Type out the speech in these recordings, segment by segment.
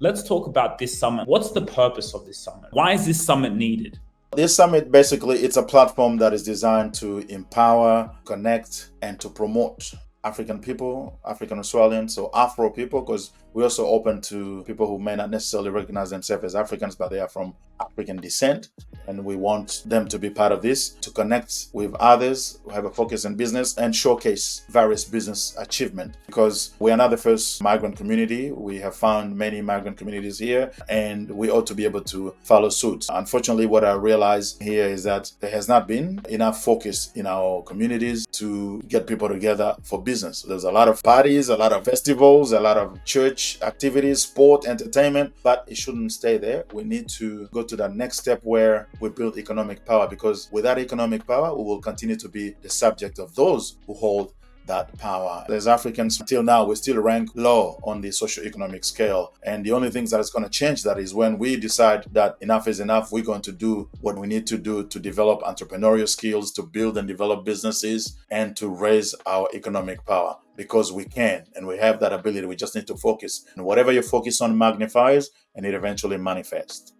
Let's talk about this summit. What's the purpose of this summit? Why is this summit needed? This summit, basically, it's a platform that is designed to empower, connect, and to promote African people, African Australians, so Afro people, because we're also open to people who may not necessarily recognize themselves as Africans, but they are from African descent. And we want them to be part of this, to connect with others who have a focus in business and showcase various business achievement. Because we are not the first migrant community. We have found many migrant communities here, and we ought to be able to follow suit. Unfortunately, what I realize here is that there has not been enough focus in our communities to get people together for business. There's a lot of parties, a lot of festivals, a lot of church activities, sport, entertainment, but it shouldn't stay there. We need to go to that next step where we build economic power, because without economic power, we will continue to be the subject of those who hold that power. As Africans, till now, we still rank low on the socio-economic scale. And the only things that is going to change that is when we decide that enough is enough, we're going to do what we need to do to develop entrepreneurial skills, to build and develop businesses, and to raise our economic power. Because we can, and we have that ability. We just need to focus. And whatever you focus on magnifies, and it eventually manifests.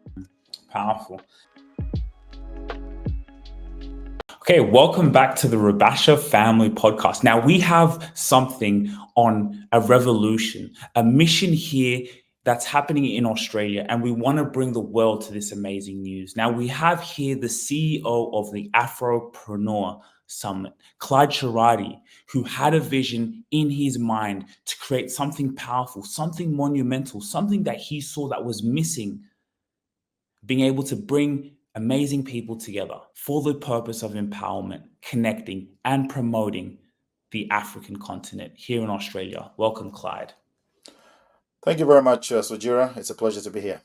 Powerful. Okay, welcome back to the Rubasha Family Podcast. Now, we have something on a revolution, a mission here that's happening in Australia, and we want to bring the world to this amazing news. Now, we have here the CEO of the Afropreneur Summit, Clyde Charade, who had a vision in his mind to create something powerful, something monumental, something that he saw that was missing, being able to bring amazing people together for the purpose of empowerment, connecting, and promoting the African continent here in Australia. Welcome, Clyde. Thank you very much, Sugira. It's a pleasure to be here.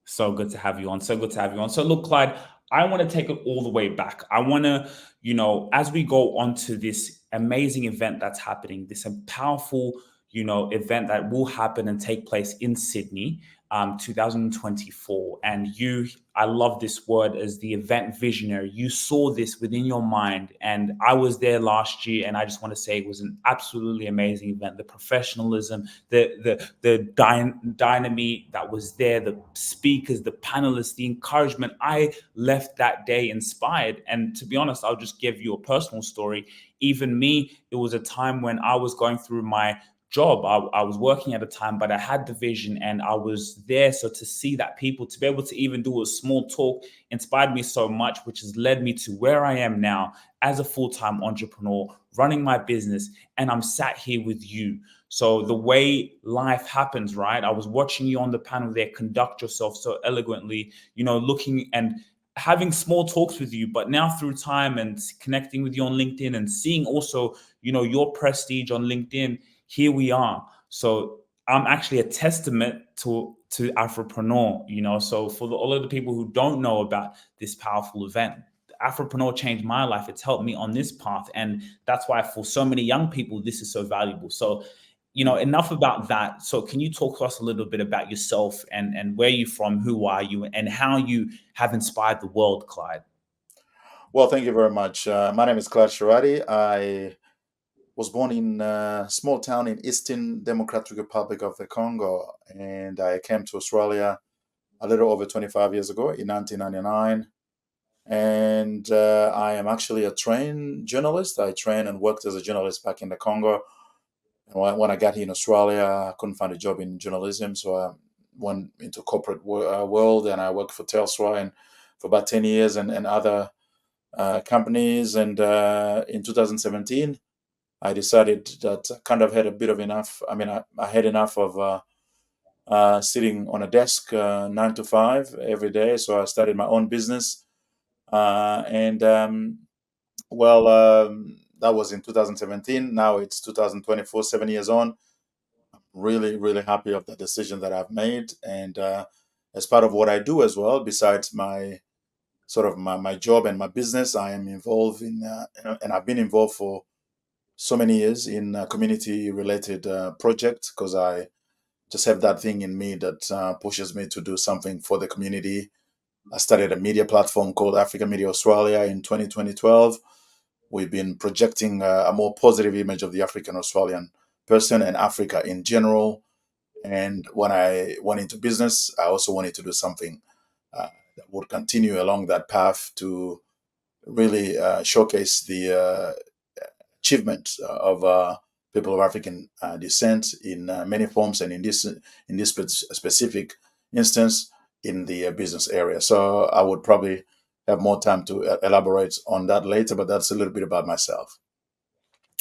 So good to have you on. So look, Clyde, I want to take it all the way back. I want to, as we go on to this amazing event that's happening, this powerful, event that will happen and take place in Sydney, 2024. And I love this word as the event visionary. You saw this within your mind, and I was there last year, and I just want to say it was an absolutely amazing event. The professionalism, the dynamic that was there, the speakers, the panelists, the encouragement. I left that day inspired. And to be honest, I'll just give you a personal story. Even me, it was a time when I was going through my job. I was working at a time, but I had the vision and I was there. So to see that people, to be able to even do a small talk inspired me so much, which has led me to where I am now as a full-time entrepreneur, running my business, and I'm sat here with you. So the way life happens, right? I was watching you on the panel there, conduct yourself so eloquently, looking and having small talks with you, but now through time and connecting with you on LinkedIn and seeing also, your prestige on LinkedIn, here we are. So I'm actually a testament to Afropreneur, so for all of the people who don't know about this powerful event, Afropreneur changed my life. It's helped me on this path. And that's why for so many young people, this is so valuable. So, enough about that. So can you talk to us a little bit about yourself and where you're from, who are you, and how you have inspired the world, Clyde? Well, thank you very much. My name is Clyde Charade. I was born in a small town in Eastern Democratic Republic of the Congo, and I came to Australia a little over 25 years ago in 1999. And I am actually a trained journalist. I trained and worked as a journalist back in the Congo. And when I got here in Australia, I couldn't find a job in journalism, so I went into corporate world, and I worked for Telstra and for about 10 years and other companies. And in 2017, I decided that I kind of had a bit of enough. I mean, I had enough of sitting on a desk 9 to 5 every day. So I started my own business. That was in 2017. Now it's 2024, 7 years on. I'm really, really happy of the decision that I've made. And as part of what I do as well, besides my my job and my business, I am involved in, and I've been involved for so many years in community-related projects, because I just have that thing in me that pushes me to do something for the community. I started a media platform called African Media Australia in 2012. We've been projecting a more positive image of the African Australian person and Africa in general. And when I went into business, I also wanted to do something that would continue along that path to really showcase the achievements of people of African descent in many forms, and in this specific instance in the business area. So I would probably have more time to elaborate on that later, but that's a little bit about myself.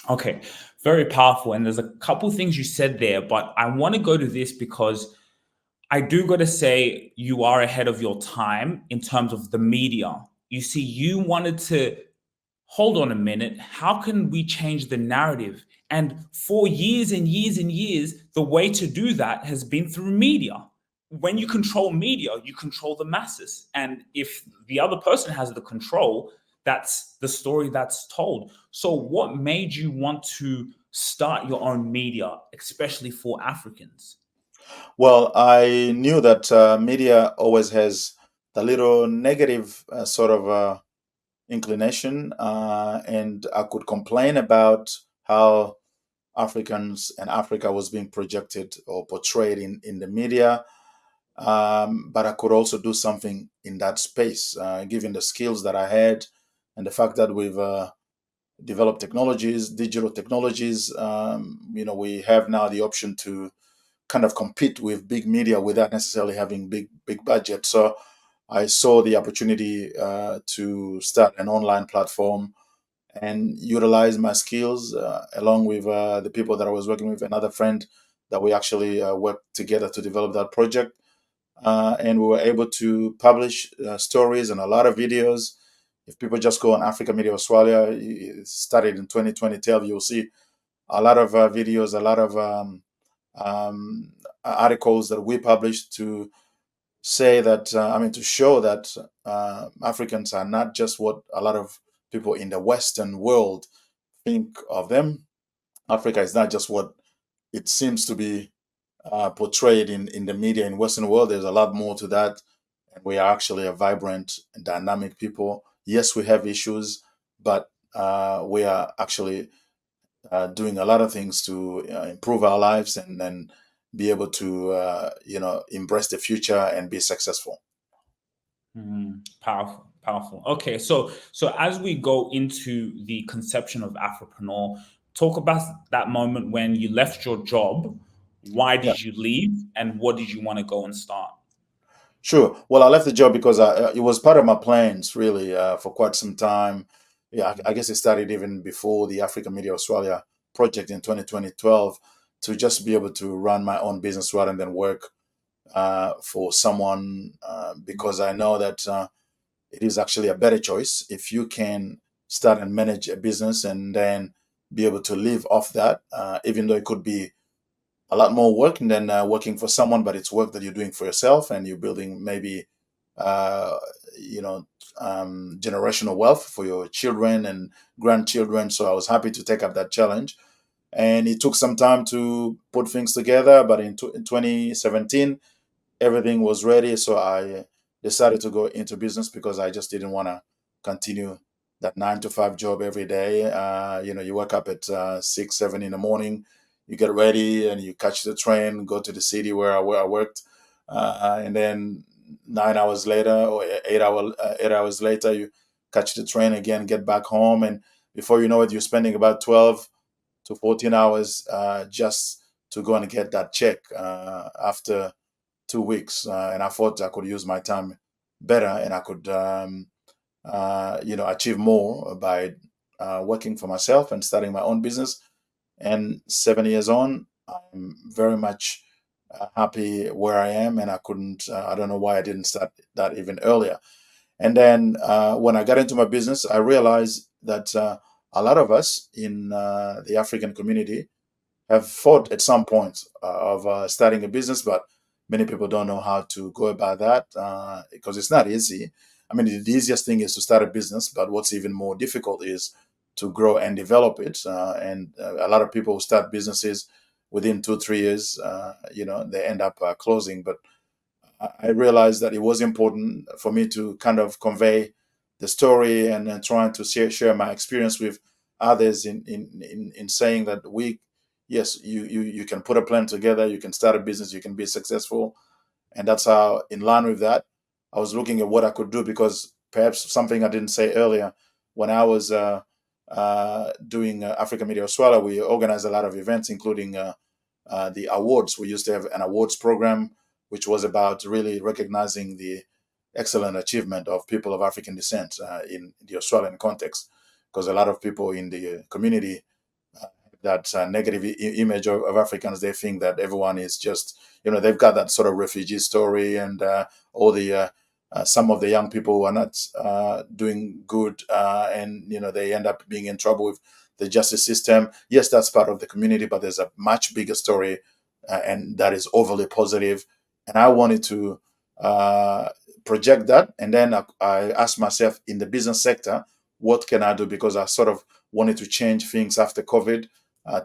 Okay, very powerful. And there's a couple things you said there, but I want to go to this because I do got to say you are ahead of your time in terms of the media. You see, you wanted to hold on a minute. How can we change the narrative? And for years and years and years, the way to do that has been through media. When you control media, you control the masses. And if the other person has the control, that's the story that's told. So, what made you want to start your own media, especially for Africans? Well, I knew that media always has the little negative sort of inclination, and I could complain about how Africans and Africa was being projected or portrayed in the media. But I could also do something in that space, given the skills that I had and the fact that we've developed technologies, digital technologies. We have now the option to kind of compete with big media without necessarily having big budget. So I saw the opportunity to start an online platform and utilize my skills along with the people that I was working with, another friend that we actually worked together to develop that project. And we were able to publish stories and a lot of videos. If people just go on Africa Media Australia, it started in 2012, you'll see a lot of videos, a lot of um, articles that we published to say that, to show that Africans are not just what a lot of people in the Western world think of them. Africa is not just what it seems to be portrayed in the media in Western world. There's a lot more to that, and we are actually a vibrant and dynamic people. Yes, we have issues, but we are actually doing a lot of things to improve our lives and be able to embrace the future and be successful. Powerful, powerful. Okay, so as we go into the conception of Afropreneur, talk about that moment when you left your job. Why Yeah. did you leave, and what did you want to go and start? Sure. Well, I left the job because it was part of my plans, really, for quite some time. Yeah, I guess it started even before the African Media Australia project in 2012, to just be able to run my own business rather than work for someone, because I know that it is actually a better choice if you can start and manage a business and then be able to live off that, even though it could be a lot more work than working for someone, but it's work that you're doing for yourself, and you're building maybe uh, you know generational wealth for your children and grandchildren. So I was happy to take up that challenge, and it took some time to put things together. But in 2017, everything was ready, so I decided to go into business because I just didn't want to continue that 9 to 5 job every day. You wake up at 6, 7 in the morning, you get ready, and you catch the train, go to the city where I worked, and then 9 hours later or 8 hours later, you catch the train again, get back home, and before you know it, you're spending about 12 to 14 hours just to go and get that check after 2 weeks, and I thought I could use my time better, and I could, achieve more by working for myself and starting my own business. And 7 years on, I'm very much happy where I am, and I couldn't. I don't know why I didn't start that even earlier. And then when I got into my business, I realized that a lot of us in the African community have thought at some point of starting a business, but many people don't know how to go about that because it's not easy. I mean, the easiest thing is to start a business, but what's even more difficult is to grow and develop it. And a lot of people who start businesses within 2, 3 years, they end up closing. But I realized that it was important for me to kind of convey the story and trying to share my experience with others in saying that we, yes, you can put a plan together, you can start a business, you can be successful. And that's how, in line with that, I was looking at what I could do, because perhaps something I didn't say earlier, when I was doing African Media Australia, we organized a lot of events, including the awards. We used to have an awards program, which was about really recognizing the excellent achievement of people of African descent in the Australian context, because a lot of people in the community, that negative image of Africans. They think that everyone is just, they've got that sort of refugee story, and all the some of the young people who are not doing good, and they end up being in trouble with the justice system. Yes, that's part of the community, but there's a much bigger story, and that is overly positive. And I wanted to uh, project that, and then I asked myself, in the business sector, what can I do? Because I sort of wanted to change things after COVID,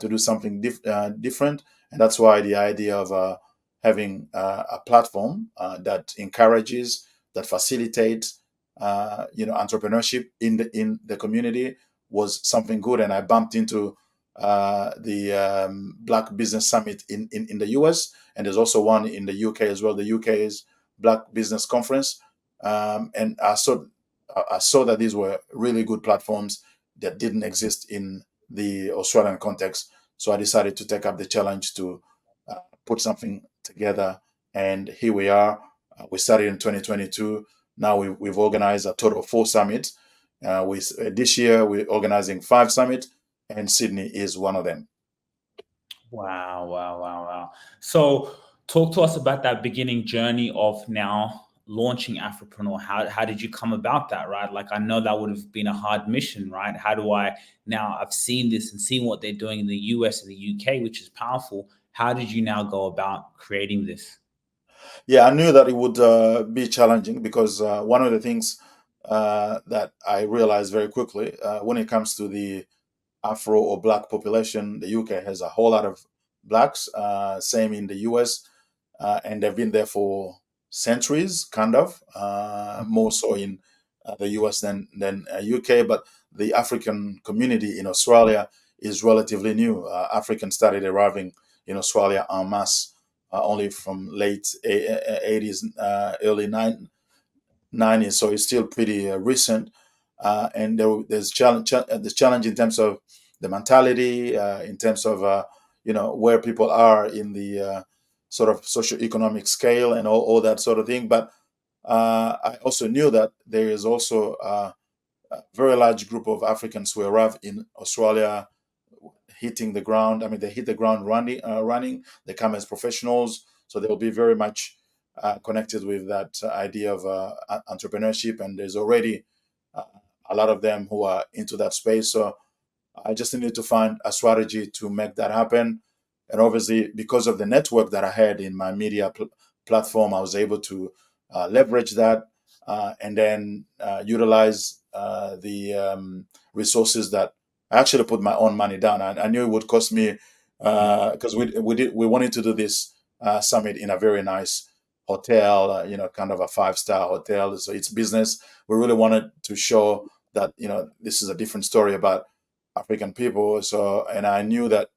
to do something different. And that's why the idea of having a platform that encourages, that facilitates, entrepreneurship in the community was something good. And I bumped into the Black Business Summit in the US, and there's also one in the UK as well. The UK's Black Business Conference, and I saw that these were really good platforms that didn't exist in the Australian context. So I decided to take up the challenge to put something together. And here we are. We started in 2022. Now we've organized a total of 4 summits. This year, we're organizing 5 summits, and Sydney is one of them. Wow, wow, wow, wow. So talk to us about that beginning journey of now launching Afropreneur. How did you come about that, right? Like, I know that would have been a hard mission, right? How do I now, I've seen this and seen what they're doing in the US and the UK, which is powerful. How did you now go about creating this? Yeah, I knew that it would be challenging, because one of the things that I realized very quickly, when it comes to the Afro or Black population, the UK has a whole lot of Blacks. Same in the US, and they've been there for centuries, kind of, more so in the US than UK. But the African community in Australia is relatively new. Africans started arriving in Australia en masse only from late 80s, early 90s, so it's still pretty recent. And there's challenge in terms of the mentality, in terms of where people are in the sort of socioeconomic scale, and all that sort of thing. But I also knew that there is also a very large group of Africans who arrive in Australia hitting the ground. I mean, they hit the ground running. They come as professionals, so they'll be very much connected with that idea of entrepreneurship. And there's already uh, a lot of them who are into that space. So I just needed to find a strategy to make that happen. And obviously, because of the network that I had in my media platform, I was able to leverage that, and then utilize the resources that I actually put my own money down. I knew it would cost me, because we wanted to do this summit in a very nice hotel, kind of a 5-star hotel. So it's business. We really wanted to show that this is a different story about African people. So, and I knew that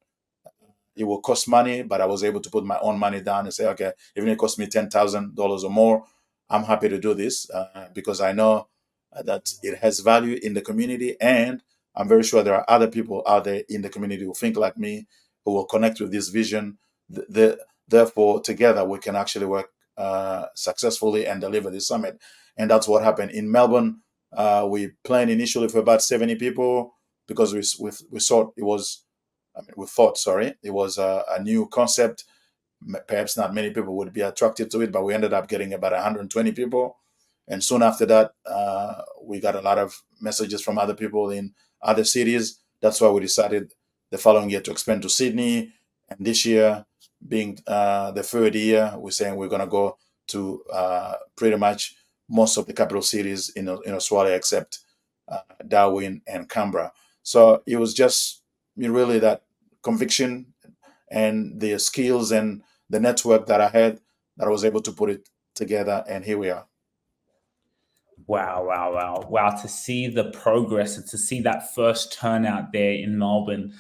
it will cost money, but I was able to put my own money down and say, okay, even if it costs me $10,000 or more, I'm happy to do this, because I know that it has value in the community, and I'm very sure there are other people out there in the community who think like me, who will connect with this vision. Therefore, together we can actually work successfully and deliver this summit. And that's what happened in Melbourne. We planned initially for about 70 people, because we thought it was, sorry, it was a new concept. Perhaps not many people would be attracted to it, but we ended up getting about 120 people. And soon after that, we got a lot of messages from other people in other cities. That's why we decided the following year to expand to Sydney. And this year, being the third year, we're saying we're going to go to pretty much most of the capital cities in Australia, except Darwin and Canberra. So it was just really that conviction and the skills and the network that I had, that I was able to put it together, and here we are. Wow, wow. To see the progress and to see that first turnout there in Melbourne,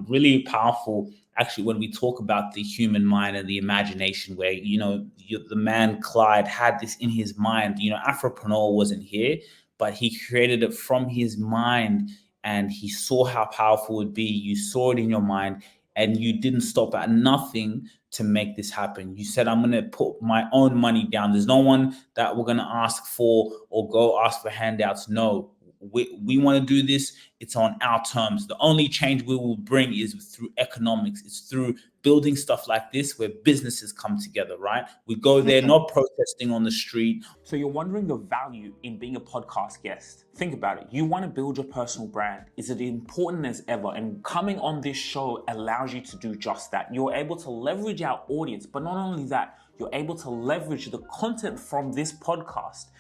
Really powerful actually when we talk about the human mind and the imagination, where the man Clyde had this in his mind. Afropreneur wasn't here, but he created it from his mind, and he saw how powerful it would be. You saw it in your mind, and you didn't stop at nothing to make this happen. You said, I'm going to put my own money down. There's no one that we're going to ask for or go ask for handouts. No, we want to do this. It's on our terms. The only change we will bring is through economics. It's through building stuff like this where businesses come together, right? We go there, not protesting on the street. So you're wondering the value in being a podcast guest. Think about it. You want to build your personal brand. Is it important as ever? And coming on this show allows you to do just that. You're able to leverage our audience, but not only that, you're able to leverage the content from this podcast.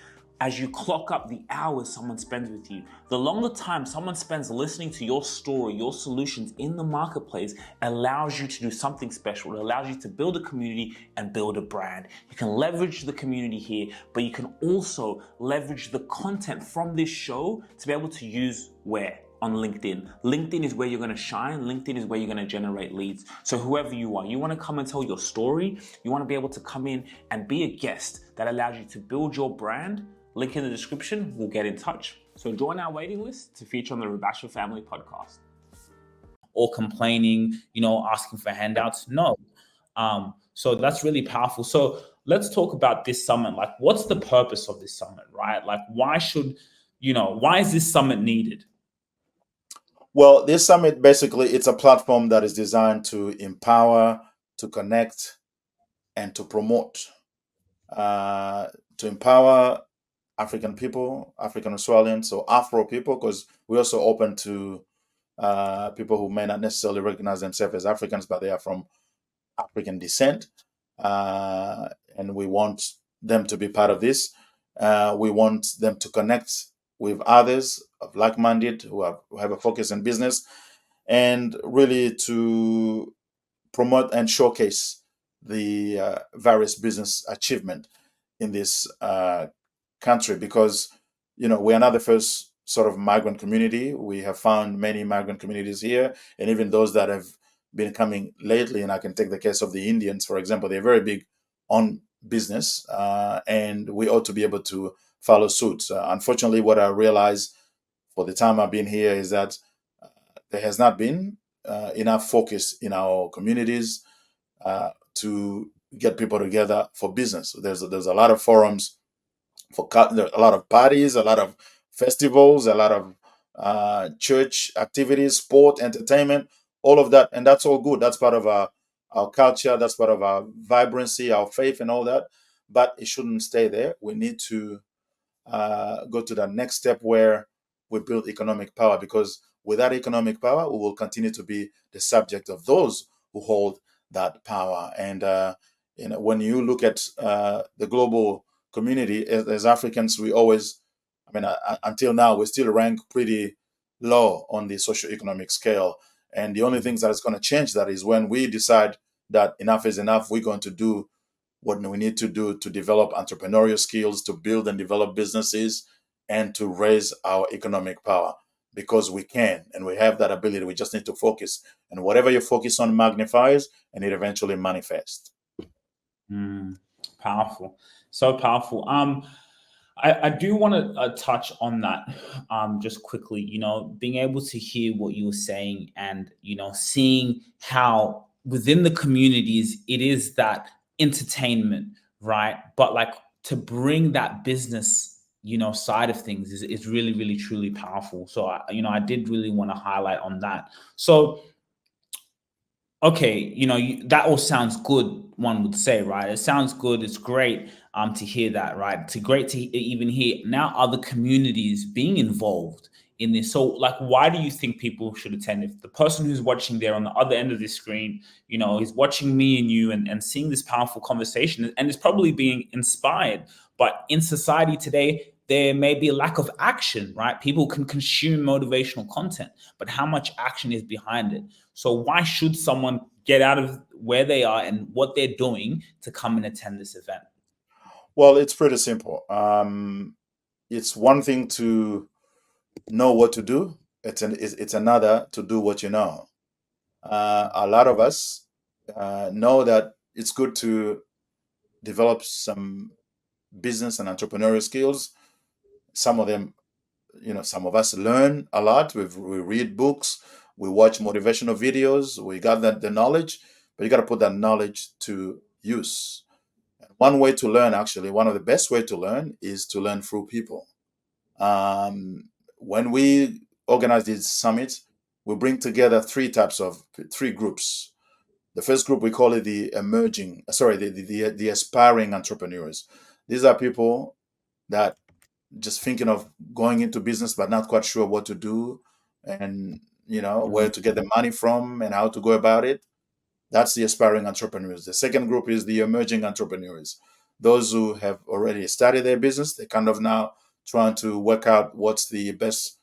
As you clock up the hours someone spends with you, the longer time someone spends listening to your story, your solutions in the marketplace allows you to do something special. It allows you to build a community and build a brand. You can leverage the community here, but you can also leverage the content from this show to be able to use where? On LinkedIn. LinkedIn is where you're going to shine. LinkedIn is where you're going to generate leads. So whoever you are, you want to come and tell your story. You want to be able to come in and be a guest that allows you to build your brand. Link in the description, we'll get in touch. So join our waiting list to feature on the Rubasha Family Podcast. Or complaining, asking for handouts. No. So that's really powerful. So let's talk about this summit. Like, what's the purpose of this summit, right? Like, why is this summit needed? Well, this summit basically, it's a platform that is designed to empower, to connect, and to promote. To empower African people, African Australians, so Afro people, because we're also open to people who may not necessarily recognize themselves as Africans, but they are from African descent. And we want them to be part of this. We want them to connect with others of like-minded who have a focus in business, and really to promote and showcase the various business achievement in this country, because we are not the first sort of migrant community. We have found many migrant communities here, and even those that have been coming lately. And I can take the case of the Indians, for example. They're very big on business, and we ought to be able to follow suit. Unfortunately, what I realized for the time I've been here is that there has not been enough focus in our communities to get people together for business. There's a lot of forums for a lot of parties, a lot of festivals, a lot of church activities, sport, entertainment, all of that, and that's all good. That's part of our culture. That's part of our vibrancy, our faith, and all that. But it shouldn't stay there. We need to go to the next step where we build economic power, because without economic power, we will continue to be the subject of those who hold that power. And when you look at the global community, as Africans, we always, until now, we still rank pretty low on the socioeconomic scale. And the only things that is going to change that is when we decide that enough is enough. We're going to do what we need to do to develop entrepreneurial skills, to build and develop businesses, and to raise our economic power, because we can and we have that ability. We just need to focus, and whatever you focus on magnifies, and it eventually manifests. Powerful, so powerful. I do want to touch on that just quickly. Being able to hear what you were saying, and seeing how within the communities it is that entertainment, right? But like, to bring that business side of things is really, really, truly powerful. So I did really want to highlight on that. So okay, that all sounds good, one would say, right? It sounds good. It's great to hear that, right? It's great to even hear now other communities being involved in this. So, like, why do you think people should attend? If the person who's watching there on the other end of the screen, is watching me and you, and seeing this powerful conversation, and is probably being inspired. But in society today, there may be a lack of action, right? People can consume motivational content, but how much action is behind it? So why should someone get out of where they are and what they're doing to come and attend this event? Well, it's pretty simple. It's one thing to know what to do, it's another to do what you know. A lot of us know that it's good to develop some business and entrepreneurial skills. Some of them, some of us learn a lot. We read books, we watch motivational videos, we got the knowledge, but you got to put that knowledge to use. One way to learn, actually, one of the best way to learn is to learn through people. When we organize these summits, we bring together three groups. The first group, we call it the aspiring entrepreneurs. These are people that just thinking of going into business but not quite sure what to do, and where to get the money from and how to go about it. That's the aspiring entrepreneurs. The second group is the emerging entrepreneurs. Those who have already started their business, they kind of now trying to work out what's the best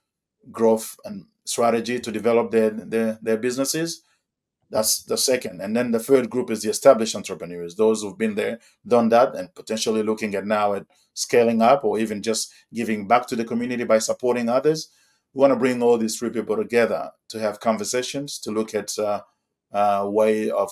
growth and strategy to develop their businesses. That's the second. And then the third group is the established entrepreneurs, those who've been there, done that, and potentially looking at now at scaling up or even just giving back to the community by supporting others. We want to bring all these three people together to have conversations, to look at way of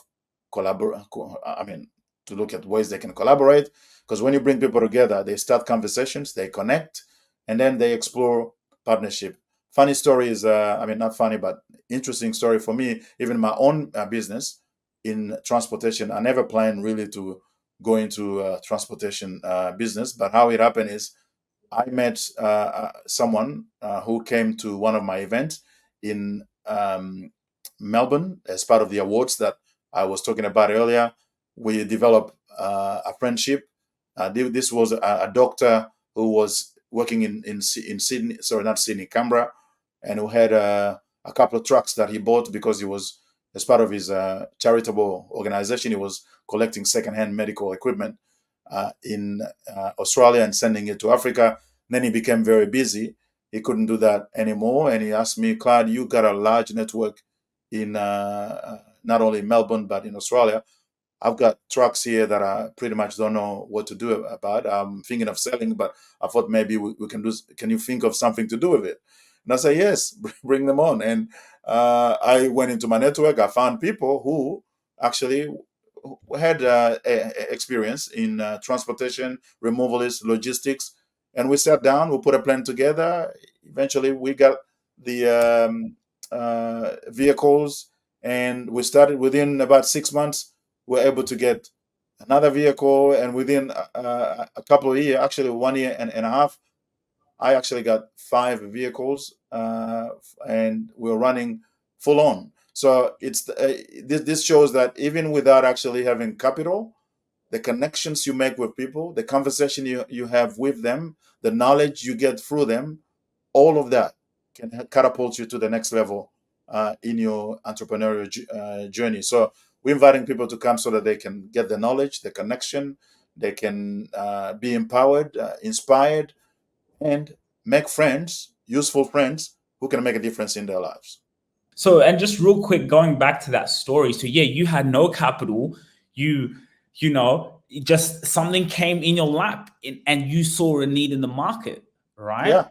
collaborate. I mean, to look at ways they can collaborate. Because when you bring people together, they start conversations, they connect, and then they explore partnership. Funny story is, not funny, but interesting story for me. Even my own business in transportation, I never planned really to go into transportation business. But how it happened is, I met someone who came to one of my events in Melbourne as part of the awards that I was talking about earlier. We developed a friendship. This was a doctor who was working in Sydney, sorry, not Sydney, Canberra, and who had a couple of trucks that he bought because he was, as part of his charitable organization, he was collecting secondhand medical equipment in Australia and sending it to Africa. Then he became very busy. He couldn't do that anymore. And he asked me, Clyde, you got a large network in not only Melbourne, but in Australia. I've got trucks here that I pretty much don't know what to do about. I'm thinking of selling, but I thought maybe we can do. Can you think of something to do with it? And I say, yes, bring them on. And I went into my network. I found people who actually had experience in transportation, removalists, logistics, and we sat down. We put a plan together. Eventually, we got the vehicles, and we started within about 6 months. We're able to get another vehicle, and within a couple of years, actually 1 year and a half, I actually got 5 vehicles, and we're running full on. So this shows that even without actually having capital, the connections you make with people, the conversation you have with them, the knowledge you get through them, all of that can catapult you to the next level in your entrepreneurial journey. So we're inviting people to come so that they can get the knowledge, the connection, they can be empowered, inspired, and make friends, useful friends who can make a difference in their lives. So, and just real quick, going back to that story. So yeah, you had no capital. You know, just something came in your lap and you saw a need in the market, right? Yeah,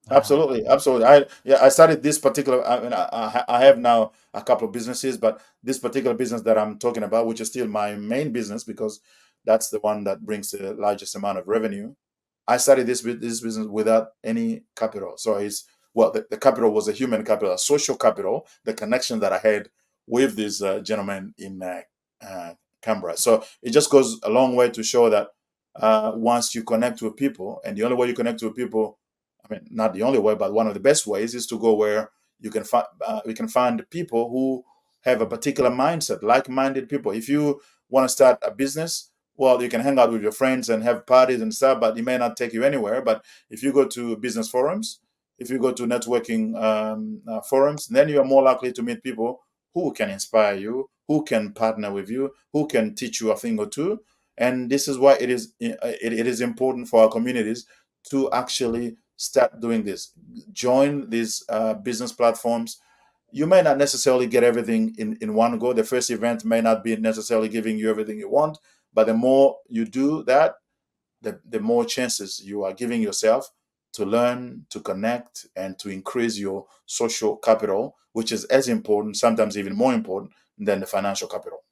absolutely, absolutely. I started this particular. I mean, I have now a couple of businesses, but this particular business that I'm talking about, which is still my main business because that's the one that brings the largest amount of revenue. I started this business without any capital. So the capital was a human capital, a social capital, the connection that I had with this gentleman in Canberra. So it just goes a long way to show that once you connect with people, and the only way you connect with people, I mean, not the only way, but one of the best ways is to go where you can find people who have a particular mindset, like-minded people. If you want to start a business, well, you can hang out with your friends and have parties and stuff, but it may not take you anywhere. But if you go to business forums, if you go to networking forums, then you are more likely to meet people who can inspire you, who can partner with you, who can teach you a thing or two. And this is why it is important for our communities to actually start doing this. Join these business platforms. You may not necessarily get everything in one go. The first event may not be necessarily giving you everything you want, but the more you do that, the more chances you are giving yourself to learn, to connect, and to increase your social capital, which is as important, sometimes even more important than the financial capital.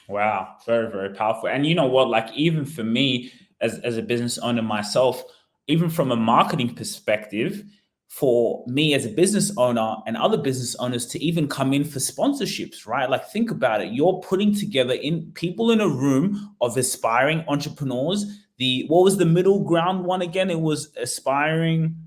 Wow, very, very powerful. And you know what? Like, even for me, as a business owner myself, even from a marketing perspective, for me as a business owner and other business owners to even come in for sponsorships, right? Like, think about it. You're putting together in people in a room of aspiring entrepreneurs. The what was the middle ground one again? It was aspiring,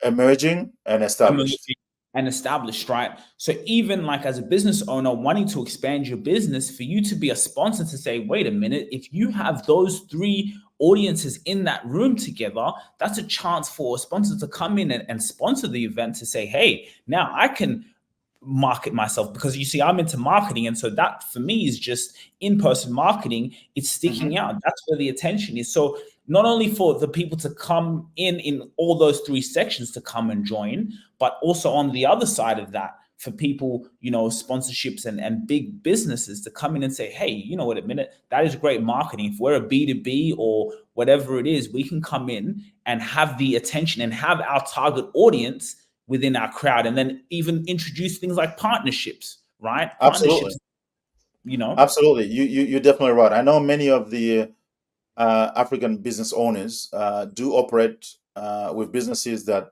Emerging and established. emerging, and established, right? So even like as a business owner wanting to expand your business, for you to be a sponsor to say, wait a minute, if you have those three audiences in that room together, that's a chance for a sponsor to come in and sponsor the event to say, hey, now I can market myself, because you see I'm into marketing, and so that for me is just in-person marketing. It's sticking Mhm. out. That's where the attention is. So not only for the people to come in all those three sections to come and join, but also on the other side of that, for people, sponsorships and big businesses to come in and say, hey, you know what, a minute, that is great marketing. If we're a B2B or whatever it is, we can come in and have the attention and have our target audience within our crowd, and then even introduce things like partnerships, right? Absolutely. Partnerships, you know. Absolutely. You're definitely right. I know many of the African business owners do operate with businesses that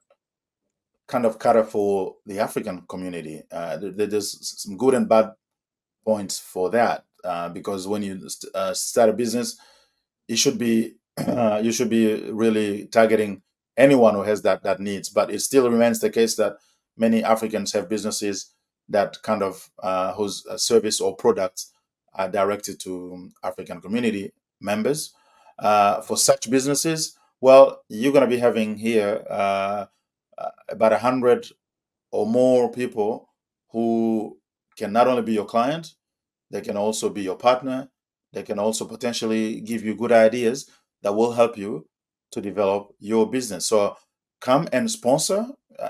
kind of cater for the African community. There's some good and bad points for that, because when you start a business, it should be you should be really targeting anyone who has that needs. But it still remains the case that many Africans have businesses that kind of whose service or products are directed to African community members. For such businesses, well, you're going to be having here about 100 or more people who can not only be your client, they can also be your partner. They can also potentially give you good ideas that will help you to develop your business. So come and sponsor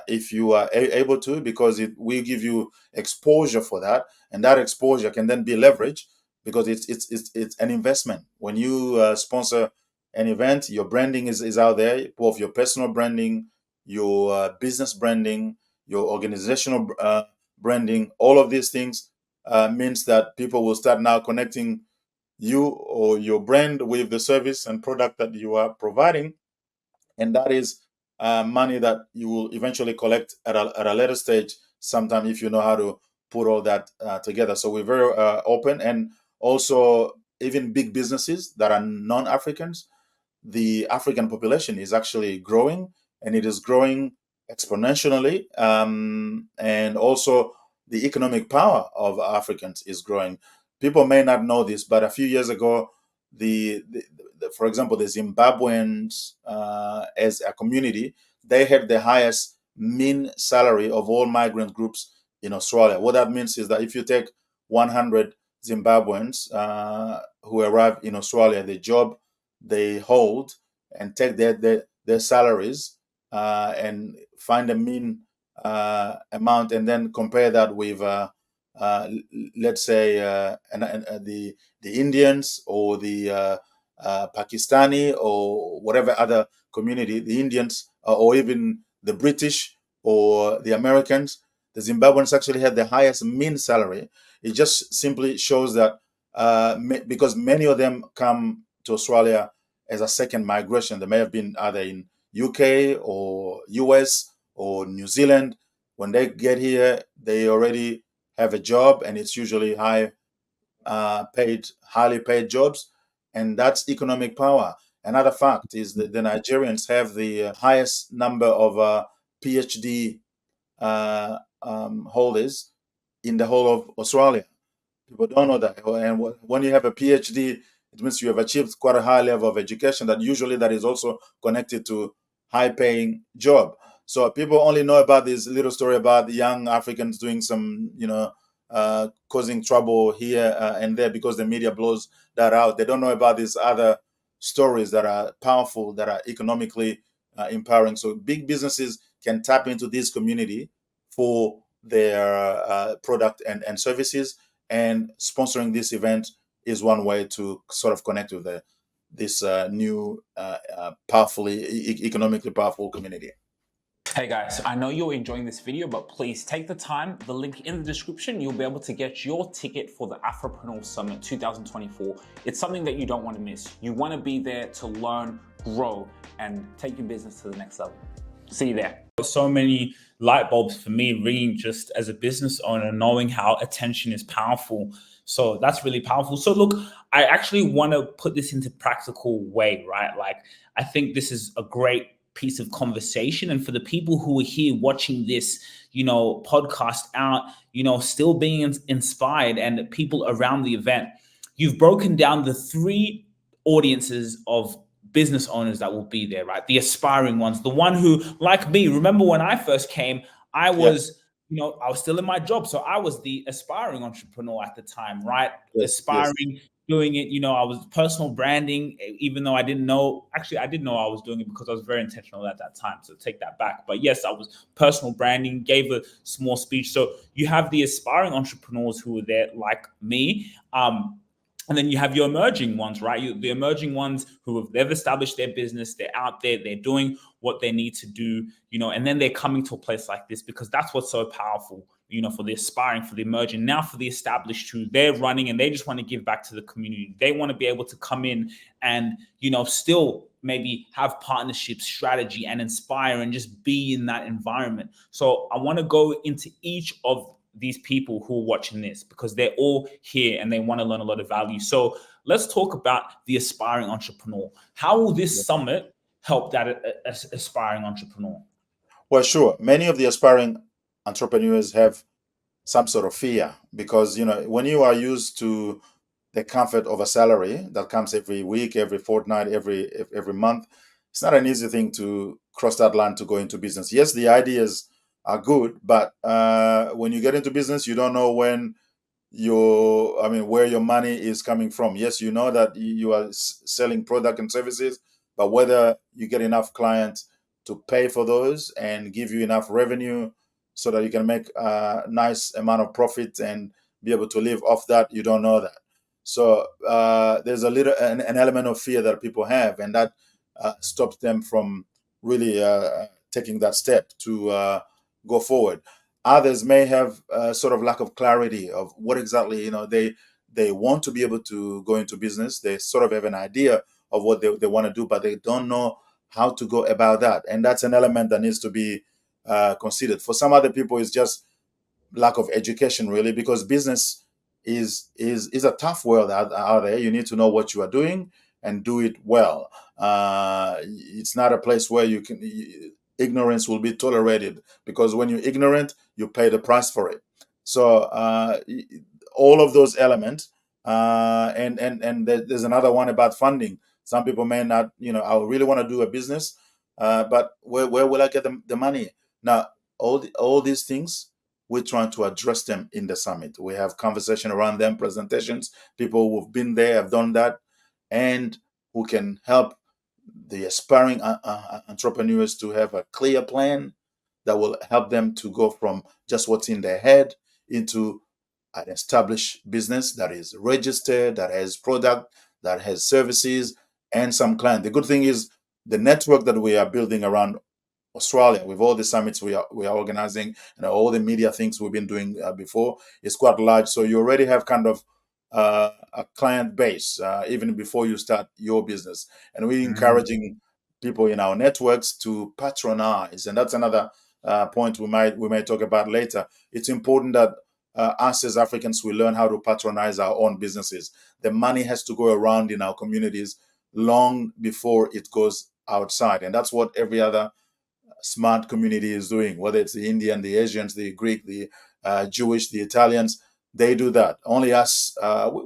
if you are able to, because it will give you exposure for that, and that exposure can then be leveraged because it's an investment. When you sponsor an event, your branding is out there, both your personal branding, your business branding, your organizational branding. All of these things means that people will start now connecting you or your brand with the service and product that you are providing, and that is money that you will eventually collect at a later stage sometime if you know how to put all that together. So we're very open, and also even big businesses that are non-Africans, the African population is actually growing, and it is growing exponentially. And also, the economic power of Africans is growing. People may not know this, but a few years ago, for example, the Zimbabweans, as a community, they have the highest mean salary of all migrant groups in Australia. What that means is that if you take 100 Zimbabweans who arrive in Australia, the job they hold, and take their salaries and find a mean amount, and then compare that with let's say the Indians or the Pakistani or whatever other community, the Indians or even the British or the Americans. The Zimbabweans actually had the highest mean salary. It just simply shows that because many of them come to Australia as a second migration. They may have been either in UK or US or New Zealand. When they get here, they already have a job, and it's usually highly paid jobs, and that's economic power. Another fact is that the Nigerians have the highest number of PhD holders in the whole of Australia. People don't know that. And when you have a PhD, it means you have achieved quite a high level of education that usually that is also connected to high paying job. So people only know about this little story about the young Africans doing some, causing trouble here and there because the media blows that out. They don't know about these other stories that are powerful, that are economically empowering. So big businesses can tap into this community for their product and services, and sponsoring this event is one way to sort of connect with this new, economically powerful community. Hey guys, I know you're enjoying this video, but please take the time. The link in the description, you'll be able to get your ticket for the Afropreneur Summit 2024. It's something that you don't want to miss. You want to be there to learn, grow, and take your business to the next level. See you there. So many light bulbs for me ringing just as a business owner, knowing how attention is powerful. So that's really powerful. So look, I actually want to put this into practical way, right? Like, I think this is a great piece of conversation. And for the people who are here watching this, podcast out, still being inspired, and people around the event, you've broken down the three audiences of business owners that will be there, right? The aspiring ones, the one who, like me, remember when I first came, I was, I was still in my job. So I was the aspiring entrepreneur at the time, right? Yes, aspiring, doing it. I was personal branding, even though I didn't know, actually, I did know I was doing it because I was very intentional at that time. So take that back. But yes, I was personal branding, gave a small speech. So you have the aspiring entrepreneurs who were there, like me. And then you have your emerging ones, right? The emerging ones they've established their business, they're out there, they're doing what they need to do, and then they're coming to a place like this because that's what's so powerful, for the aspiring, for the emerging, now for the established who they're running and they just want to give back to the community. They want to be able to come in and, still maybe have partnership strategy and inspire and just be in that environment. So I want to go into each of these people who are watching this because they're all here and they want to learn a lot of value. So let's talk about the aspiring entrepreneur. How will this summit help that aspiring entrepreneur? Well, sure. Many of the aspiring entrepreneurs have some sort of fear because, when you are used to the comfort of a salary that comes every week, every fortnight, every month, it's not an easy thing to cross that line to go into business. Yes, the ideas are good, but when you get into business, you don't know where your money is coming from. Yes, you know that you are selling product and services, but whether you get enough clients to pay for those and give you enough revenue so that you can make a nice amount of profit and be able to live off that, you don't know that. So there's an element of fear that people have, and that stops them from really taking that step to go forward. Others may have sort of lack of clarity of what exactly they want to be able to go into business. They sort of have an idea of what they want to do, but they don't know how to go about that, and that's an element that needs to be considered. For some other people, it's just lack of education, really, because business is a tough world out there. You need to know what you are doing and do it well. It's not a place where ignorance will be tolerated, because when you're ignorant, you pay the price for it. So all of those elements, and there's another one about funding. Some people may not, I really want to do a business, but where will I get the money? Now, all these things, we're trying to address them in the summit. We have conversation around them, presentations, people who've been there, have done that, and who can help the aspiring entrepreneurs to have a clear plan that will help them to go from just what's in their head into an established business that is registered, that has product, that has services, and some client. The good thing is the network that we are building around Australia, with all the summits we are organizing and all the media things we've been doing before, is quite large. So you already have kind of a client base even before you start your business. And we're encouraging people in our networks to patronize, and that's another point we might talk about later. It's important that us as Africans, we learn how to patronize our own businesses. The money has to go around in our communities long before it goes outside, and that's what every other smart community is doing, whether it's the Indian, the Asians, the Greek, the Jewish, the Italians. They do that. Only us,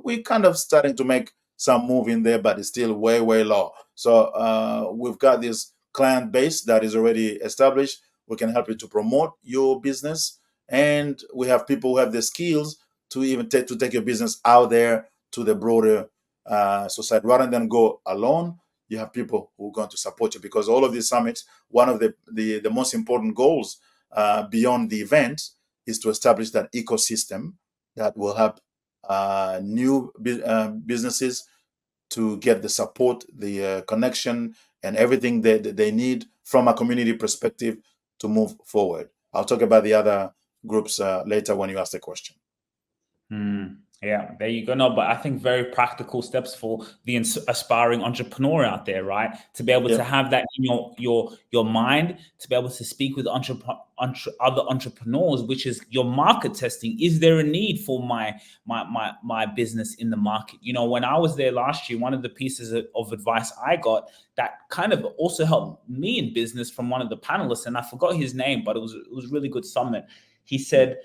we kind of starting to make some move in there, but it's still way, way low. So we've got this client base that is already established. We can help you to promote your business, and we have people who have the skills to even take your business out there to the broader society. Rather than go alone, you have people who are going to support you, because all of these summits, one of the most important goals beyond the event is to establish that ecosystem that will help new businesses to get the support, the connection, and everything that they need from a community perspective to move forward. I'll talk about the other groups later when you ask the question. Yeah, there you go. No, but I think very practical steps for the aspiring entrepreneur out there, right? To be able to Yep. have that in your mind, to be able to speak with other entrepreneurs, which is your market testing. Is there a need for my business in the market? You know, when I was there last year, one of the pieces of advice I got that kind of also helped me in business from one of the panelists, and I forgot his name, but it was really good summit. He said,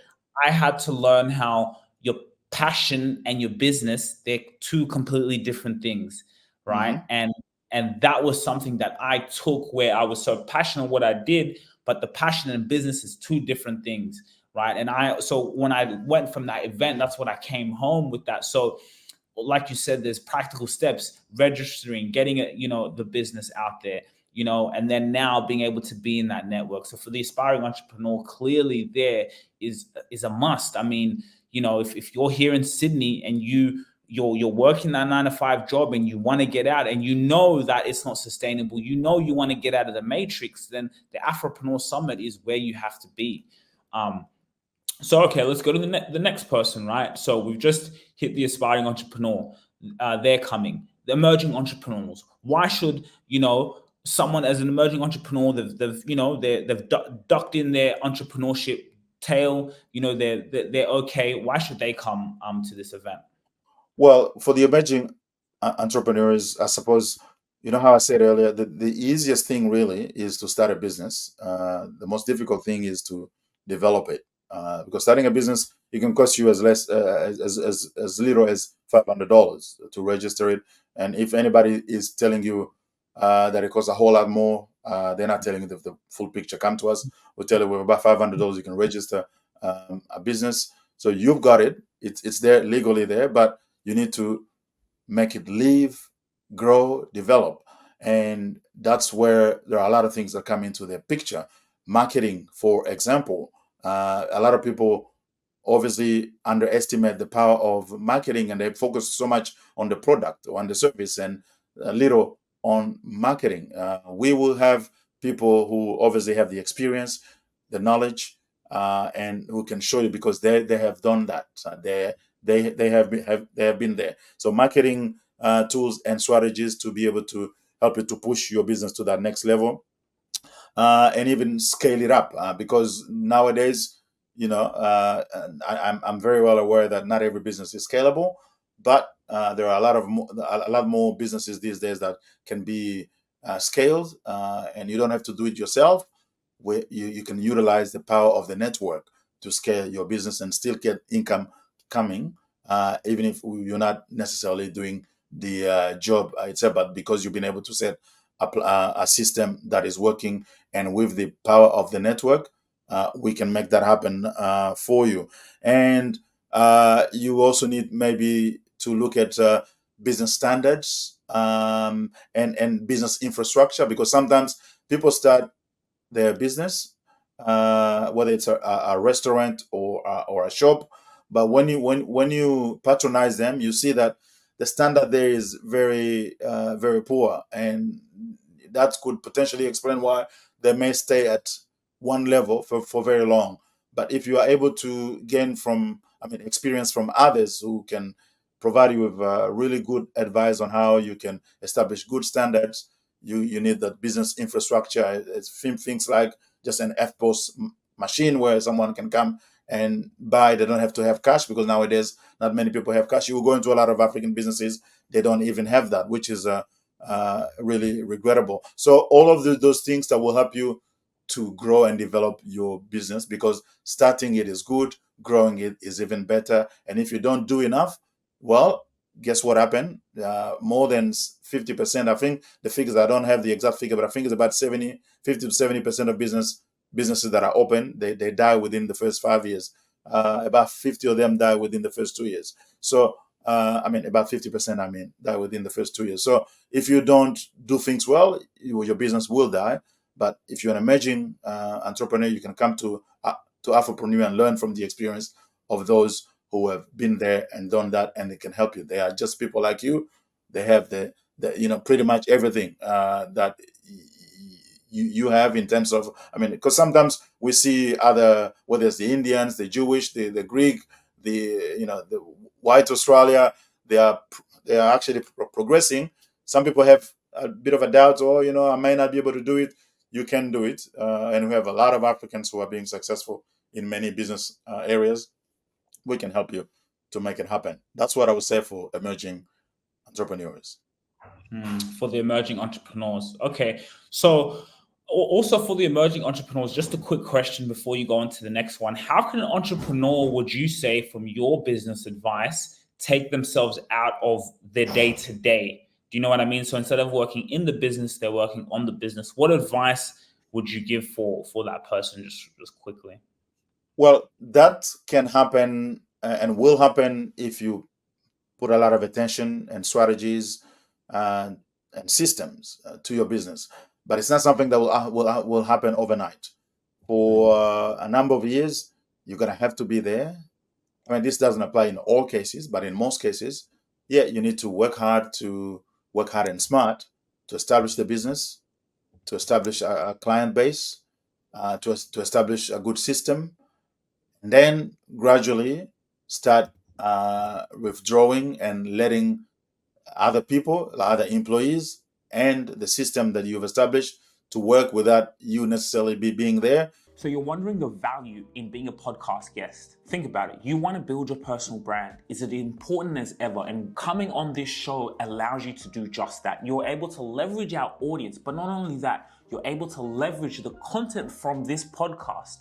I had to learn how your passion and your business, they're two completely different things, right? Mm-hmm. And that was something that I took, where I was so passionate what I did, but the passion and business is two different things, right? And so when I went from that event, that's what I came home with that. So like you said, there's practical steps: registering, getting it, the business out there, and then now being able to be in that network. So for the aspiring entrepreneur, clearly there is a must. I mean, if you're here in Sydney and you're working that 9 to 5 job and you want to get out, and you know that it's not sustainable, you want to get out of the matrix, then the Afropreneur Summit is where you have to be. So, okay, let's go to the next person, right? So we've just hit the aspiring entrepreneur. They're coming. The emerging entrepreneurs. Why should, someone as an emerging entrepreneur, they've ducked in their entrepreneurship tail, they're okay. Why should they come to this event? Well, for the emerging entrepreneurs, I suppose, you know how I said earlier, the easiest thing really is to start a business. The most difficult thing is to develop it. Because starting a business, it can cost you as less as little as $500 to register it. And if anybody is telling you that it costs a whole lot more, they're not telling you the full picture. Come to us, we'll tell you with about $500 you can register a business. So you've got it. It's there, legally there, but you need to make it live, grow, develop. And that's where there are a lot of things that come into the picture. Marketing, for example, a lot of people obviously underestimate the power of marketing, and they focus so much on the product or on the service and a little on marketing. We will have people who obviously have the experience, the knowledge, and who can show you, because they have done that. They have been there. So marketing tools and strategies to be able to help you to push your business to that next level, and even scale it up. Because nowadays, I'm very well aware that not every business is scalable, but there are a lot more businesses these days that can be scaled, and you don't have to do it yourself. Where you can utilize the power of the network to scale your business and still get income coming, even if you're not necessarily doing the job itself, but because you've been able to set up a system that is working, and with the power of the network, we can make that happen for you. And you also need maybe to look at business standards, and business infrastructure, because sometimes people start their business, whether it's a restaurant or a shop. But when you patronize them, you see that the standard there is very poor, and that could potentially explain why they may stay at one level for very long. But if you are able to gain experience from others who can provide you with really good advice on how you can establish good standards, you need that business infrastructure. It's things like just an FPOS machine where someone can come and buy. They don't have to have cash, because nowadays not many people have cash. You will go into a lot of African businesses, they don't even have that, which is really regrettable. So all of those things that will help you to grow and develop your business, because starting it is good, growing it is even better. And if you don't do enough, well, guess what happened? More than 50%, I think the figures, I don't have the exact figure, but I think it's about 50 to 70% of businesses that are open, they die within the first 5 years. About 50 of them die within the first 2 years. So, about 50%, die within the first 2 years. So if you don't do things well, your business will die. But if you're an emerging entrepreneur, you can come to Afropreneur and learn from the experience of those who have been there and done that, and they can help you. They are just people like you They have the pretty much everything that you have in terms of, I mean, because sometimes we see other, whether it's the Indians, the Jewish, the Greek, the white Australia, they are actually progressing. Some people have a bit of a doubt, or I may not be able to do it. You can do it, and we have a lot of Africans who are being successful in many business areas. We can help you to make it happen. That's what I would say for emerging entrepreneurs. For the emerging entrepreneurs. Okay. So also for the emerging entrepreneurs, just a quick question before you go on to the next one. How can an entrepreneur, would you say, from your business advice, take themselves out of their day-to-day? Do you know what I mean? So instead of working in the business, they're working on the business. What advice would you give for that person, just quickly? Well, that can happen and will happen if you put a lot of attention and strategies and systems to your business. But it's not something that will happen overnight. For a number of years, you're gonna have to be there. I mean, this doesn't apply in all cases, but in most cases, yeah, you need to work hard and smart to establish the business, to establish a client base, to establish a good system, and then gradually start withdrawing and letting other people, other employees, and the system that you've established to work without you necessarily being there. So you're wondering the value in being a podcast guest. Think about it. You want to build your personal brand. Is it important as ever? And coming on this show allows you to do just that. You're able to leverage our audience, but not only that, you're able to leverage the content from this podcast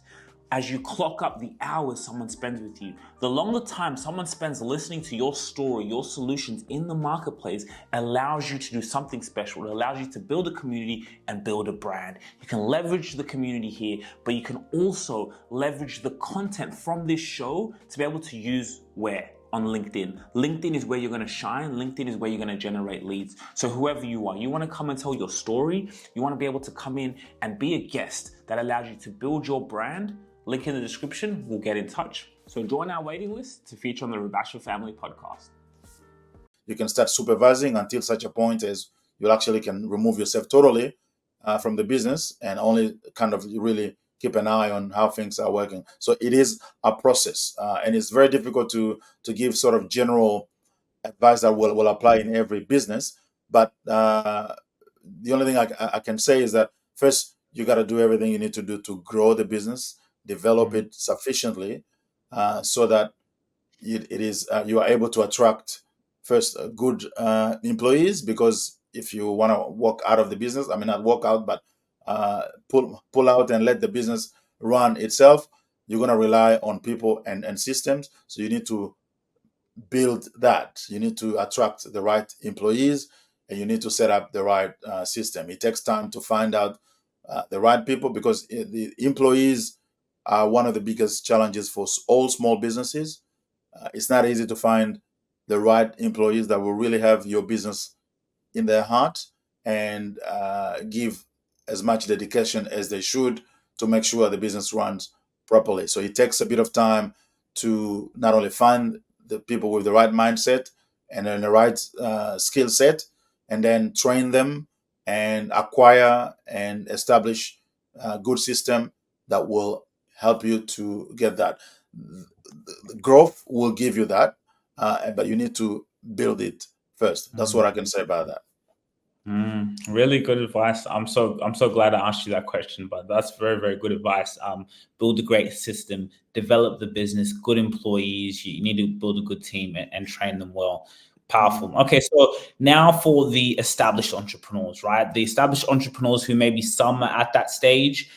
as you clock up the hours someone spends with you. The longer time someone spends listening to your story, your solutions in the marketplace allows you to do something special. It allows you to build a community and build a brand. You can leverage the community here, but you can also leverage the content from this show to be able to use where? On LinkedIn. LinkedIn is where you're going to shine. LinkedIn is where you're going to generate leads. So whoever you are, you want to come and tell your story. You want to be able to come in and be a guest that allows you to build your brand. Link in the description, we'll get in touch. So join our waiting list to feature on the Rubasha Family Podcast. You can start supervising until such a point as you actually can remove yourself totally from the business and only kind of really keep an eye on how things are working. So it is a process, and it's very difficult to give sort of general advice that will apply in every business. But the only thing I can say is that first, you got to do everything you need to do to grow the business, develop it sufficiently so that it is you are able to attract first good employees, because if you want to walk out of the business, I mean, not walk out, but pull out and let the business run itself, you're going to rely on people and systems. So you need to build that. You need to attract the right employees, and you need to set up the right system. It takes time to find out the right people, because the employees are one of the biggest challenges for all small businesses. It's not easy to find the right employees that will really have your business in their heart and give as much dedication as they should to make sure the business runs properly. So it takes a bit of time to not only find the people with the right mindset and then the right skill set, and then train them and acquire and establish a good system that will help you to get that. The growth will give you that, but you need to build it first. That's what I can say about that. Really good advice. I'm so glad I asked you that question, but that's very, very good advice. Build a great system, develop the business, good employees. You need to build a good team and train them well. Powerful. Okay, so now for the established entrepreneurs, right? The established entrepreneurs who maybe some are at that stage,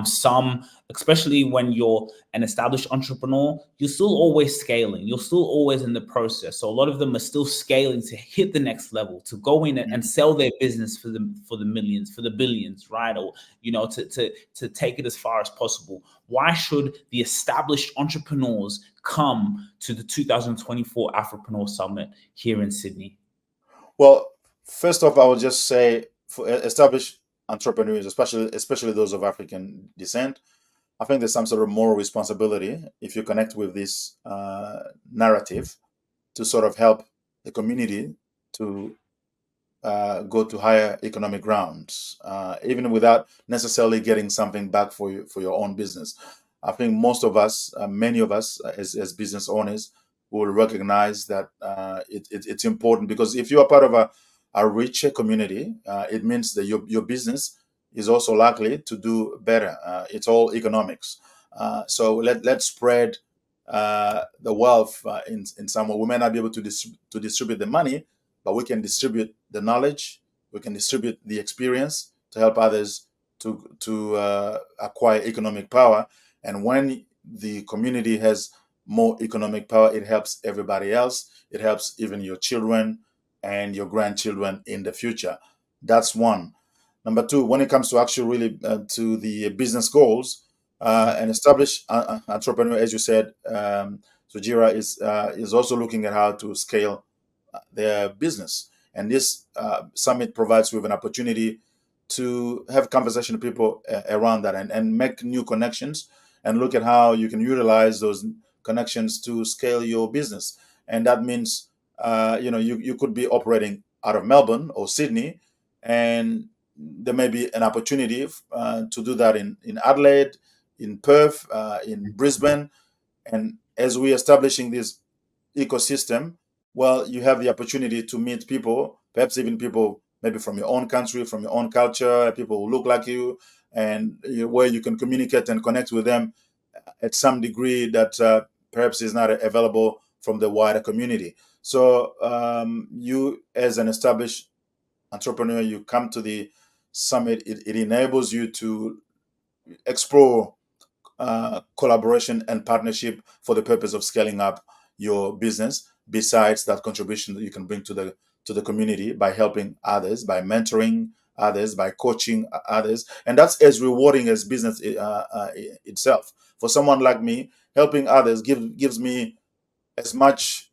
some, especially when you're an established entrepreneur, you're still always scaling. You're still always in the process. So a lot of them are still scaling to hit the next level, to go in and sell their business for the millions, for the billions, right? Or to take it as far as possible. Why should the established entrepreneurs come to the 2024 Afropreneur Summit here in Sydney? Well, first off, I would just say for established entrepreneurs, especially those of African descent, I think there's some sort of moral responsibility, if you connect with this narrative, to sort of help the community to go to higher economic grounds, even without necessarily getting something back for your own business. I think most of us, many of us, as business owners, will recognize that it's important, because if you are part of a richer community, it means that your business is also likely to do better. It's all economics. So let's spread the wealth in some way. We may not be able to distribute the money, but we can distribute the knowledge, we can distribute the experience to help others to acquire economic power. And when the community has more economic power, it helps everybody else. It helps even your children and your grandchildren in the future. That's one. Number two, when it comes to actually really to the business goals, an established entrepreneur, as you said, Sugira is also looking at how to scale their business. And this summit provides with an opportunity to have conversation with people around that, and make new connections, and look at how you can utilize those connections to scale your business. And that means, you could be operating out of Melbourne or Sydney, and there may be an opportunity to do that in Adelaide, in Perth, in Brisbane. And as we're establishing this ecosystem, well, you have the opportunity to meet people, perhaps even people maybe from your own country, from your own culture, people who look like you, and where you can communicate and connect with them at some degree that perhaps is not available from the wider community. So you, as an established entrepreneur, you come to the summit, it enables you to explore collaboration and partnership for the purpose of scaling up your business, besides that contribution that you can bring to the community by helping others, by mentoring others, by coaching others. And that's as rewarding as business itself. For someone like me, helping others gives me as much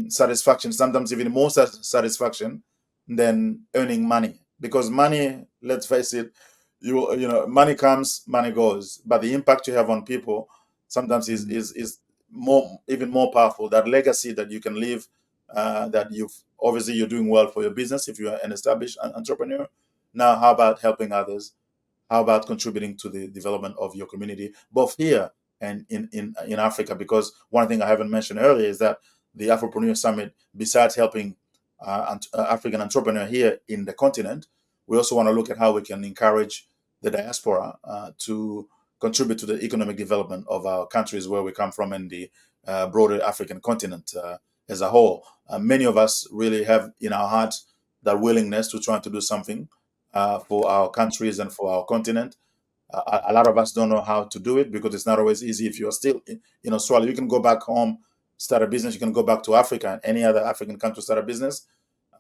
satisfaction, sometimes even more satisfaction than earning money. Because money, let's face it, money comes, money goes, but the impact you have on people sometimes is more, even more powerful. That legacy that you can leave, that you're doing well for your business if you are an established entrepreneur. Now, how about helping others? How about contributing to the development of your community, both here and in Africa? Because one thing I haven't mentioned earlier is that the Afropreneur Summit, besides helping African entrepreneur here in the continent, we also want to look at how we can encourage the diaspora to contribute to the economic development of our countries where we come from, and the broader African continent as a whole. Many of us really have in our hearts that willingness to try to do something for our countries and for our continent. A lot of us don't know how to do it, because it's not always easy. If you're still in Australia, you can go back home, start a business. You can go back to Africa and any other African country, start a business.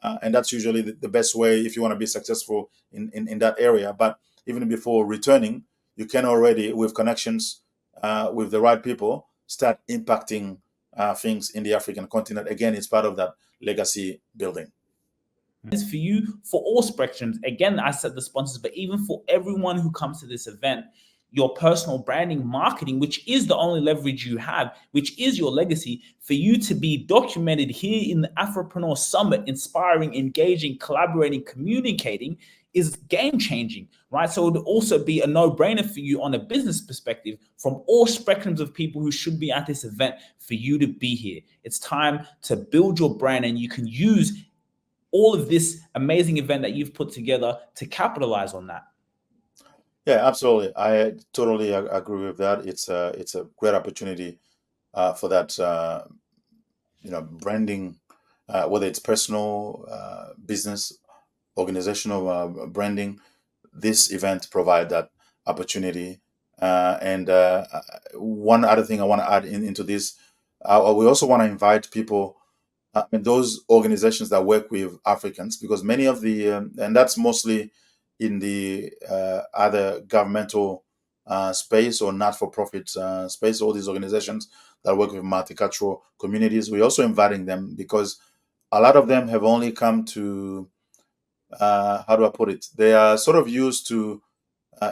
And that's usually the best way if you want to be successful in that area. But even before returning, you can already, with connections with the right people, start impacting things in the African continent. Again, it's part of that legacy building. Is for you, for all spectrums. Again, I said the sponsors, but even for everyone who comes to this event, your personal branding, marketing, which is the only leverage you have, which is your legacy, for you to be documented here in the Afropreneur Summit, inspiring, engaging, collaborating, communicating, is game changing, right? So it would also be a no-brainer for you on a business perspective, from all spectrums of people who should be at this event, for you to be here. It's time to build your brand, and you can use all of this amazing event that you've put together to capitalize on that. Yeah, absolutely. I totally agree with that. It's a great opportunity for that, branding, whether it's personal, business, organizational branding. This event provide that opportunity. And one other thing I want to add into this, we also want to invite people, those organizations that work with Africans, because many of the, and that's mostly in the either governmental space or not-for-profit space, all these organizations that work with multicultural communities. We're also inviting them because a lot of them have only come to, how do I put it? They are sort of used to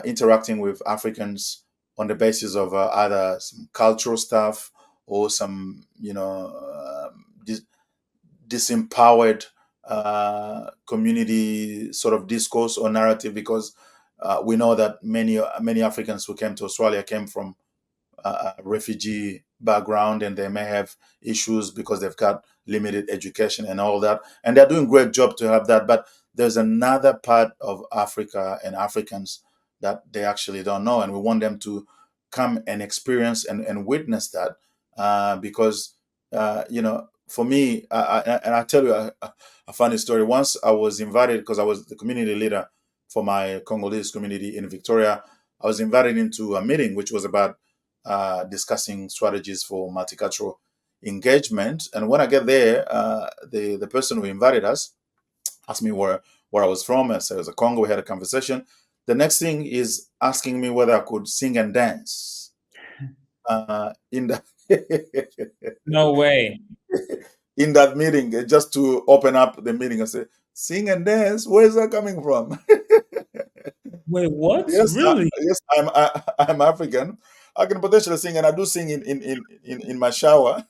interacting with Africans on the basis of either some cultural stuff or some, disempowered community sort of discourse or narrative, because we know that many Africans who came to Australia came from refugee background, and they may have issues because they've got limited education and all that, and they're doing a great job to have that. But there's another part of Africa and Africans that they actually don't know, and we want them to come and experience and witness that, because for me, and I tell you a funny story. Once I was invited, because I was the community leader for my Congolese community in Victoria. I was invited into a meeting which was about discussing strategies for multicultural engagement. And when I get there, the person who invited us asked me where I was from. I said it was a Congo. We had a conversation. The next thing is asking me whether I could sing and dance. In the No way. in that meeting, just to open up the meeting and say, sing and dance. Where is that coming from? Wait, what? Yes, Really? yes, I'm African. I can potentially sing, and I do sing in my shower.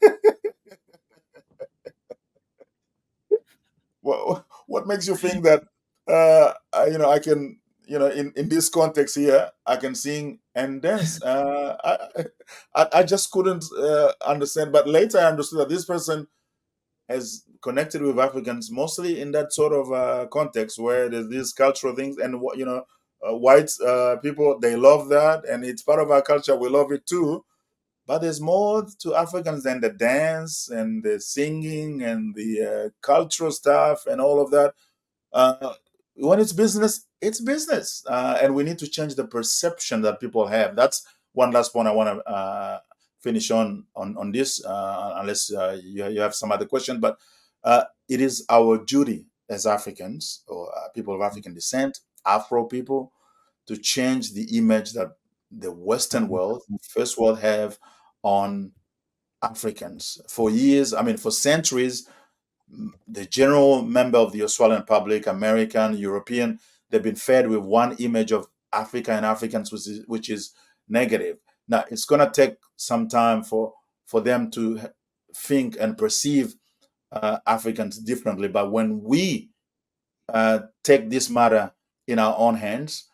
What makes you think that I can, in this context here, I can sing and dance? I just couldn't understand. But later I understood that this person has connected with Africans mostly in that sort of context where there's these cultural things, and white people, they love that, and it's part of our culture. We love it too. But there's more to Africans than the dance and the singing and the cultural stuff and all of that. Uh, when it's business, and we need to change the perception that people have. That's one last point I want to finish on this, unless you have some other question. But it is our duty as Africans, or people of African descent, Afro people, to change the image that the Western world, first world, have on Africans. For years, I mean, for centuries, the general member of the Australian public, American, European, they've been fed with one image of Africa and Africans, which is negative. Now, it's going to take some time for them to think and perceive Africans differently. But when we take this matter in our own hands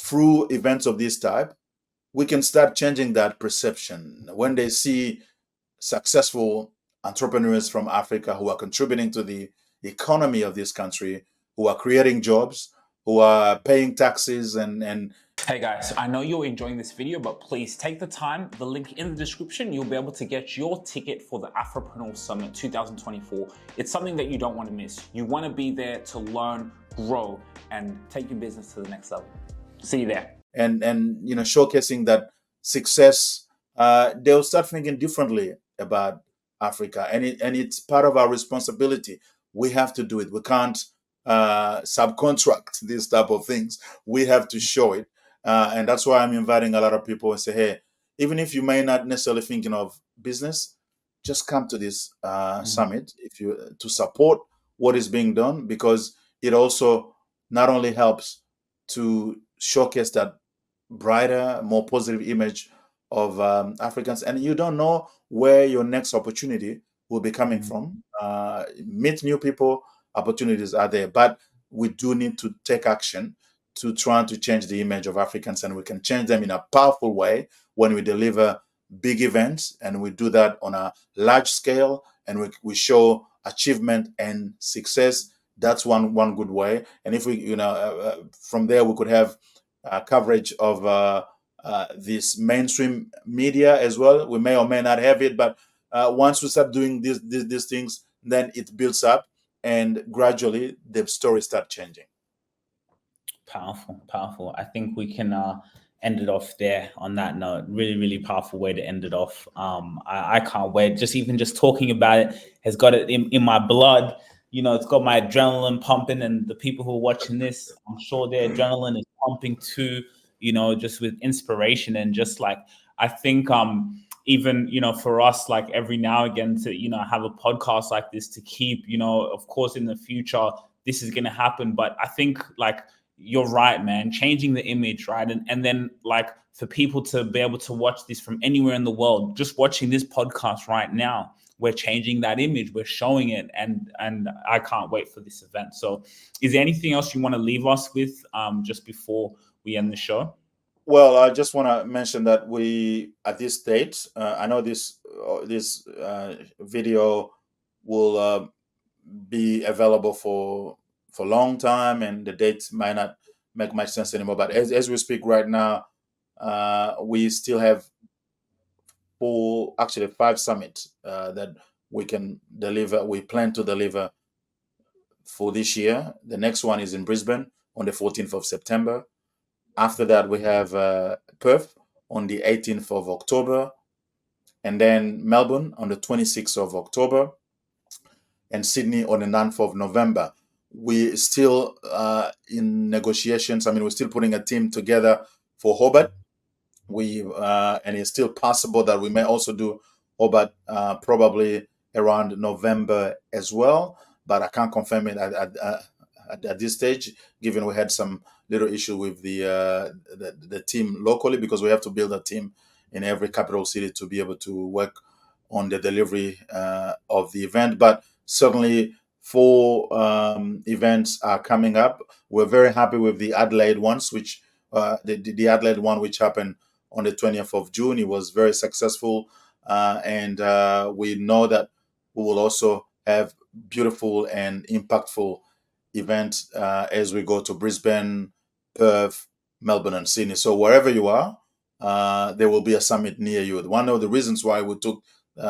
through events of this type, we can start changing that perception. When they see successful entrepreneurs from Africa who are contributing to the economy of this country, who are creating jobs, who are paying taxes, and Hey guys, I know you're enjoying this video, but please take the time, the link in the description, you'll be able to get your ticket for the Afropreneur Summit 2024. It's something that you don't want to miss. You want to be there to learn, grow, and take your business to the next level. See you there. and showcasing that success. They'll start thinking differently about Africa, and it's part of our responsibility. We have to do it. We can't subcontract these type of things. We have to show it, and that's why I'm inviting a lot of people and say, hey, even if you may not necessarily thinking of business, just come to this summit if you to support what is being done, because it also not only helps to showcase that brighter, more positive image of Africans, and you don't know where your next opportunity will be coming from. Meet new people, opportunities are there, but we do need to take action to try to change the image of Africans, and we can change them in a powerful way when we deliver big events, and we do that on a large scale, and we show achievement and success. That's one good way. And if we, from there, we could have coverage of this mainstream media as well. We may or may not have it, but once we start doing these things, then it builds up, and gradually the stories start changing. Powerful. I think we can end it off there on that note. Really powerful way to end it off. I can't wait. Just talking about it has got it in my blood. It's got my adrenaline pumping, and the people who are watching this, I'm sure their adrenaline is pumping too, just with inspiration. And just like, I think even for us, like every now and again, to have a podcast like this, to keep, of course in the future this is going to happen, but I think, like, you're right, man, changing the image, right? And then, like, for people to be able to watch this from anywhere in the world, just watching this podcast right now, we're changing that image, we're showing it, and I can't wait for this event. So is there anything else you want to leave us with just before we end the show? Well, I just want to mention that we, at this date, I know this video will be available for a long time, and the dates might not make much sense anymore. But as we speak right now, we still have actually 5 summits that we can deliver. We plan to deliver for this year. The next one is in Brisbane on the 14th of September. After that, we have Perth on the 18th of October, and then Melbourne on the 26th of October, and Sydney on the 9th of November. We still in negotiations. I mean, we're still putting a team together for Hobart. And it's still possible that we may also do Hobart probably around November as well, but I can't confirm it at this stage, given we had some little issue with the team locally, because we have to build a team in every capital city to be able to work on the delivery of the event. But certainly 4 events are coming up. We're very happy with the Adelaide ones, which the Adelaide one, which happened on the 20th of June. It was very successful, and we know that we will also have beautiful and impactful events as we go to Brisbane, Perth, Melbourne, and Sydney. So wherever you are, there will be a summit near you. One of the reasons why we took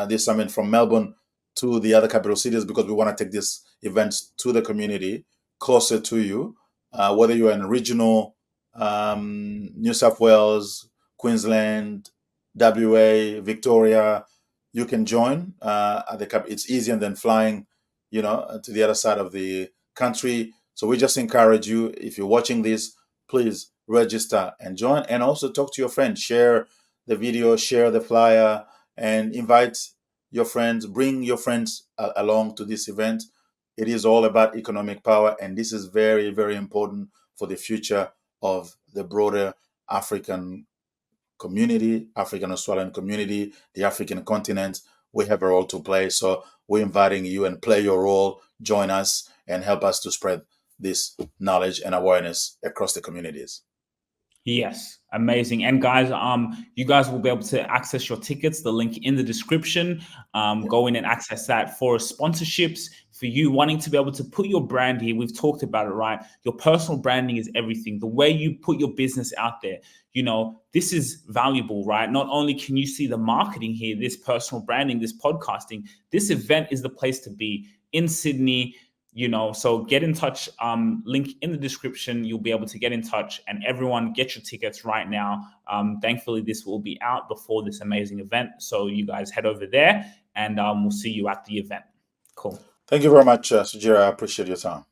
this summit from Melbourne to the other capital cities, because we want to take these events to the community, closer to you, whether you're in regional New South Wales, Queensland, WA, Victoria, you can join at the It's easier than flying, to the other side of the country. So we just encourage you, if you're watching this, please register and join, and also talk to your friends. Share the video, share the flyer, and invite your friends. Bring your friends along to this event. It is all about economic power, and this is very, very important for the future of the broader African community, African Australian community, the African continent. We have a role to play. So we're inviting you, and play your role. Join us and help us to spread this knowledge and awareness across the communities. Yes, amazing. And guys, you guys will be able to access your tickets, the link in the description. Go in and access that for sponsorships, for you wanting to be able to put your brand here. We've talked about it, right? Your personal branding is everything. The way you put your business out there, this is valuable, right? Not only can you see the marketing here, this personal branding, this podcasting, this event is the place to be in Sydney. So get in touch, link in the description. You'll be able to get in touch, and everyone get your tickets right now. Thankfully, this will be out before this amazing event. So you guys head over there, and we'll see you at the event. Cool. Thank you very much, Sugira. I appreciate your time.